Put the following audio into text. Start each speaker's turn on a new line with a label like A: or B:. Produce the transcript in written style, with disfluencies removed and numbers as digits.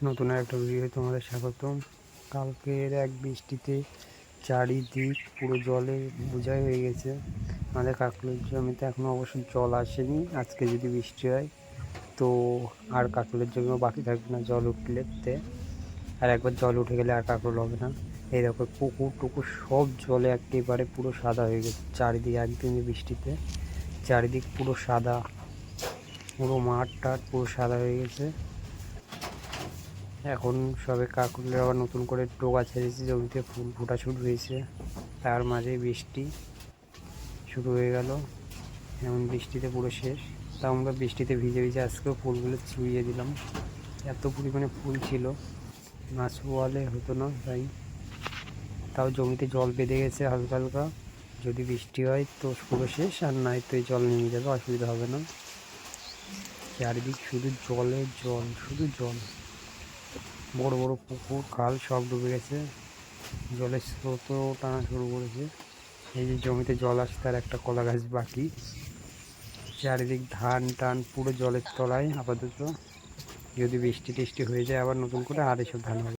A: নতুন একটা ভিডিও তোমাদের স্বাগতম। কালকের এক বৃষ্টিতে চারিদিক পুরো জলে বোঝাই হয়ে গেছে। আমাদের কাঁকলের জমিতে এখনো অবশ্য জল আসেনি। আজকে যদি বৃষ্টি হয় তো আর কাঁকলের জমিও বাকি থাকবে না জল উঠলেতে। আর একবার জল উঠে গেলে আর কাঁকল হবে না। এই দেখো পুকুর টুকুর সব জলে একেবারে পুরো সাদা হয়ে গেছে। চারিদিক একদিনের বৃষ্টিতে চারিদিক পুরো সাদা, পুরো মাঠ টাট পুরো সাদা হয়ে গেছে। এখন সবে কাকলের আবার নতুন করে ডোকা ছেড়েছে, জমিতে ফুল ফোটা শুরু হয়েছে। তার মাঝে বৃষ্টি শুরু হয়ে গেল। এমন বৃষ্টিতে পুরো শেষ। তা আমরা বৃষ্টিতে ভিজে ভিজে আজকেও ফুলগুলো ছুঁড়িয়ে দিলাম। এত পরিমাণে ফুল ছিল, না ছোঁয়ালে হতো না। তাও জমিতে জল বেঁধে গেছে হালকা হালকা। যদি বৃষ্টি হয় তো পুরো শেষ, আর নাই তো এই জল নেমে যাবে, অসুবিধা হবে না। চারিদিক শুধু জলে জল, শুধু জল। বড় বড় পুকুর খাল সব ডুবে গেছে, জলের স্রোতও টানা শুরু করেছে। এই যে জমিতে জল আসছে তার একটা কলা গাছ বাকি। চারিদিক ধান টান পুরো জলের তলায় আপাতত। যদি বৃষ্টি টিষ্টি হয়ে যায় আবার নতুন করে আর এসব ধান হবে।